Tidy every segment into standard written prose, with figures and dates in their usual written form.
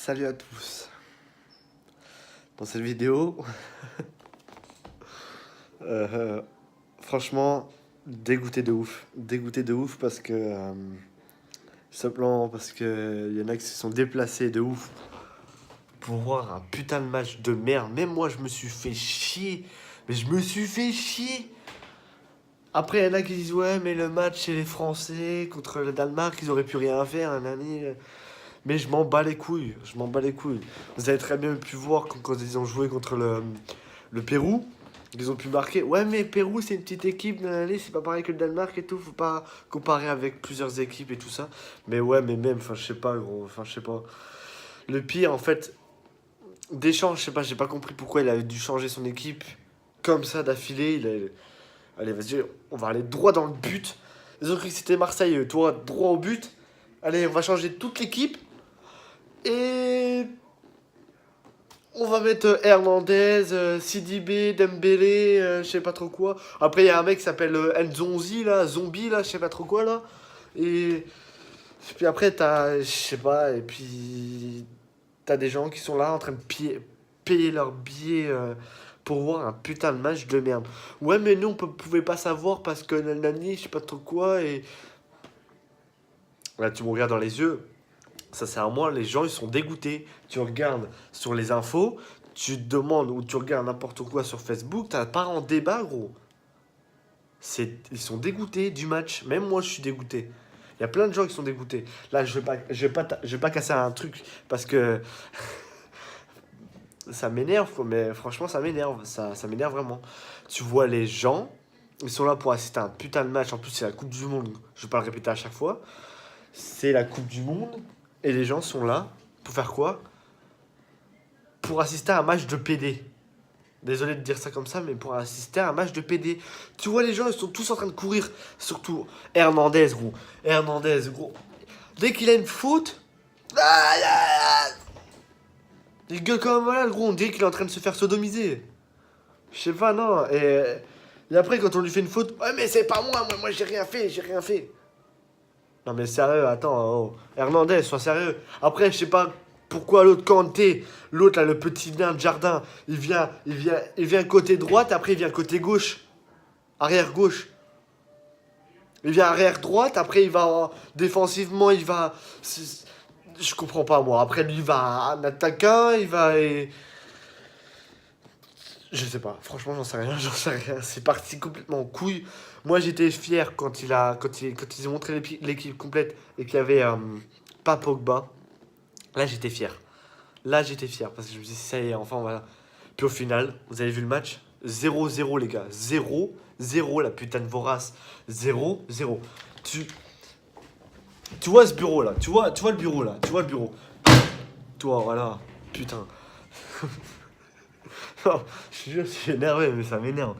Salut à tous. Dans cette vidéo, euh, franchement, dégoûté de ouf. Dégoûté de ouf parce que simplement parce que y en a qui se sont déplacés de ouf pour voir un putain de match de merde. Même moi, je me suis fait chier. Mais je me suis fait chier. Après, il y en a qui disent ouais, mais le match chez les Français contre le Danemark, ils auraient pu rien faire, nanani. Mais je m'en bats les couilles, je m'en bats les couilles. Vous avez très bien pu voir quand ils ont joué contre le Pérou, ils ont pu marquer. Ouais, mais Pérou, c'est une petite équipe, nanani, c'est pas pareil que le Danemark et tout, faut pas comparer avec plusieurs équipes et tout ça. Mais ouais, mais même, enfin, je sais pas, gros, enfin, je sais pas. Le pire, en fait, Deschamps, je sais pas, j'ai pas compris pourquoi il avait dû changer son équipe comme ça d'affilée. Allez, vas-y, on va aller droit dans le but. Ils ont cru que c'était Marseille, toi, droit au but. Allez, on va changer toute l'équipe. Et on va mettre Hernandez, Sidibé, Dembélé, je sais pas trop quoi. Après, il y a un mec qui s'appelle Nzonzi, là, Zombie, là, je sais pas trop quoi, là. Et puis après, t'as, je sais pas, et puis t'as des gens qui sont là en train de payer leur billet pour voir un putain de match de merde. Ouais, mais nous, pouvait pas savoir parce que nanani, je sais pas trop quoi, et là, tu me regardes dans les yeux. Sincèrement, les gens, ils sont dégoûtés. Tu regardes sur les infos, tu te demandes ou tu regardes n'importe quoi sur Facebook, t'as pas en débat, gros. Ils sont dégoûtés du match. Même moi, je suis dégoûté. Il y a plein de gens qui sont dégoûtés. Là, je vais pas casser un truc parce que ça m'énerve, quoi. Mais franchement, ça m'énerve. Ça m'énerve vraiment. Tu vois les gens, ils sont là pour assister à un putain de match. En plus, c'est la Coupe du Monde. Je vais pas le répéter à chaque fois. C'est la Coupe du Monde. Et les gens sont là pour faire quoi? Pour assister à un match de PD. Désolé de dire ça comme ça, mais pour assister à un match de PD. Tu vois, les gens, ils sont tous en train de courir. Surtout Hernandez, gros. Hernandez, gros. Dès qu'il a une faute, il gueule comme un malade, gros. On dirait qu'il est en train de se faire sodomiser. Je sais pas, non. Et après, quand on lui fait une faute, ouais, mais c'est pas moi, j'ai rien fait, j'ai rien fait. Non mais sérieux, attends, oh. Hernandez, sois sérieux. Après, je sais pas pourquoi l'autre Kanté, l'autre là, le petit nain de jardin, il vient côté droite, après il vient côté gauche, arrière gauche. Il vient arrière droite, après il va défensivement, il va. Je comprends pas moi. Après lui il va en attaquant, il va. Je sais pas, franchement j'en sais rien, j'en sais rien. C'est parti complètement en couille. Moi j'étais fier quand ils ont montré l'équipe complète et qu'il y avait pas Pogba. Là j'étais fier. Là j'étais fier parce que je me dis ça y est, enfin voilà. Puis au final, vous avez vu le match? 0-0 les gars. 0-0 la putain de vorace. 0-0. Tu vois ce bureau là, tu vois le bureau là, tu vois le bureau. Toi voilà, putain. Non, je te jure, je suis énervé, mais ça m'énerve.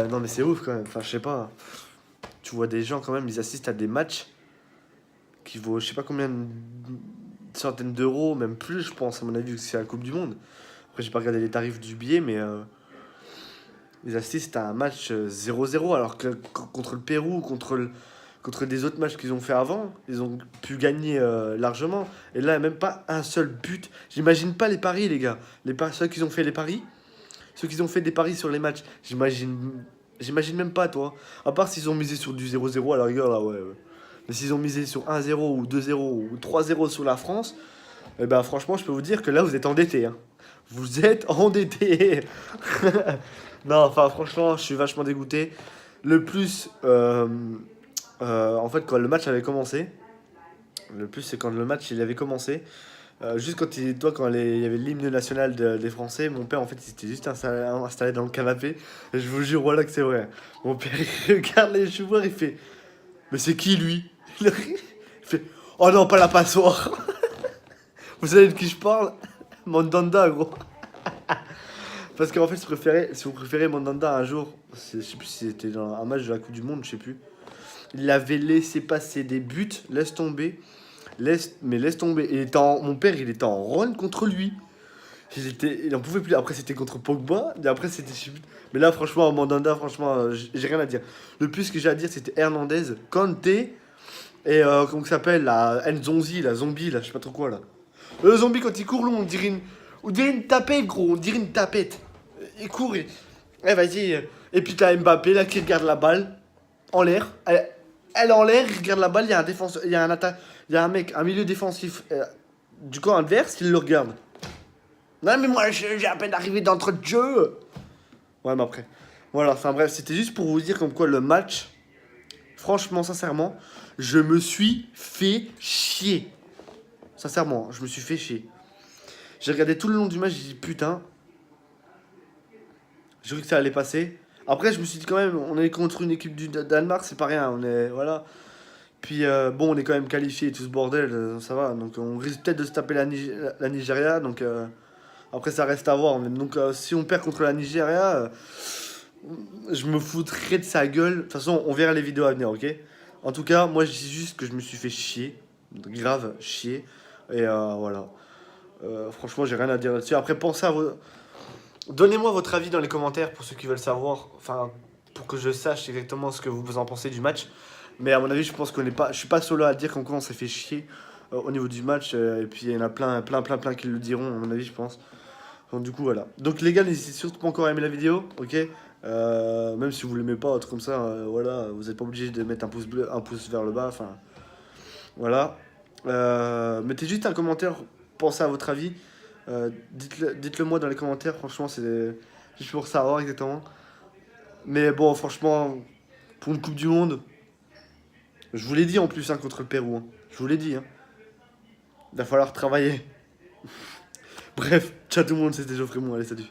Non, mais c'est ouf quand même. Enfin, je sais pas. Tu vois des gens quand même, ils assistent à des matchs qui vaut je sais pas combien de centaines d'euros, même plus, je pense, à mon avis, que c'est la Coupe du Monde. Après, j'ai pas regardé les tarifs du billet, mais ils assistent à un match 0-0, alors que contre le Pérou, contre des autres matchs qu'ils ont fait avant, ils ont pu gagner largement. Et là, même pas un seul but. J'imagine pas les paris, les gars. Ceux qui ont fait les paris. Ceux qui ont fait des paris sur les matchs, j'imagine même pas, toi. À part s'ils ont misé sur du 0-0 à la rigueur, là, ouais. Mais s'ils ont misé sur 1-0 ou 2-0 ou 3-0 sur la France, eh ben franchement, je peux vous dire que là, vous êtes endettés. Hein. Vous êtes endettés. Non, enfin, franchement, je suis vachement dégoûté. Le plus, en fait, quand le match avait commencé, le plus, c'est quand le match il avait commencé. Juste quand il y avait l'hymne national des Français, mon père en fait il s'était juste installé dans le canapé. Et je vous jure, voilà que c'est vrai. Mon père il regarde les joueurs, il fait mais c'est qui lui? Il fait oh non, pas la passoire. Vous savez de qui je parle? Mandanda, gros. Parce qu'en fait, si vous préférez Mandanda un jour, je sais plus si c'était dans un match de la Coupe du Monde, je sais plus. Il avait laissé passer des buts, laisse tomber. Laisse tomber. Mon père, il était en run contre lui. Il en pouvait plus. Après, c'était contre Pogba. Et après, c'était. Mais là, franchement, Mandanda, franchement, j'ai rien à dire. Le plus que j'ai à dire, c'était Hernandez, Kanté et comment ça s'appelle, la Nzonzi, la zombie, là, je sais pas trop quoi, là. Le zombie, quand il court, on dirait une tapette, gros. On dirait une tapette. Il court et... Eh, vas-y. Et puis t'as Mbappé, là, qui regarde la balle en l'air. Elle est en l'air, il regarde la balle, il y a un défenseur, il y a un mec, un milieu défensif du camp adverse qui le regarde. Non, mais moi, j'ai à peine arrivé d'entre de jeu. Ouais, mais après. Voilà, enfin bref, c'était juste pour vous dire comme quoi le match, franchement, sincèrement, je me suis fait chier. Sincèrement, je me suis fait chier. J'ai regardé tout le long du match, j'ai dit putain, j'ai cru que ça allait passer. Après, je me suis dit quand même, on est contre une équipe du Danemark, c'est pas rien, on est, voilà. Puis bon, on est quand même qualifié et tout ce bordel, ça va. Donc on risque peut-être de se taper la Nigeria, donc après ça reste à voir. Donc si on perd contre la Nigeria, je me foutrais de sa gueule. De toute façon, on verra les vidéos à venir, ok? En tout cas, moi je dis juste que je me suis fait chier, grave chier. Et voilà. Franchement, j'ai rien à dire là-dessus. Après, pensez à vos... Donnez-moi votre avis dans les commentaires pour ceux qui veulent savoir, enfin, pour que je sache exactement ce que vous en pensez du match. Mais à mon avis, je pense qu'on n'est pas, je suis pas solo à dire qu'en quoi on s'est fait chier au niveau du match. Et puis il y en a plein qui le diront, à mon avis, je pense. Donc du coup, voilà. Donc les gars, n'hésitez surtout pas encore à aimer la vidéo, ok? Même si vous l'aimez pas, un truc comme ça, voilà, vous n'êtes pas obligé de mettre un pouce bleu, un pouce vers le bas, enfin, voilà. Mettez juste un commentaire, pensez à votre avis. Dites-le moi dans les commentaires, franchement, c'est juste pour savoir exactement. Mais bon, franchement, pour une Coupe du Monde, je vous l'ai dit en plus hein, contre le Pérou. Hein. Je vous l'ai dit. Hein. Il va falloir travailler. Bref, ciao tout le monde, c'était Geoffrey Moon. Allez, salut.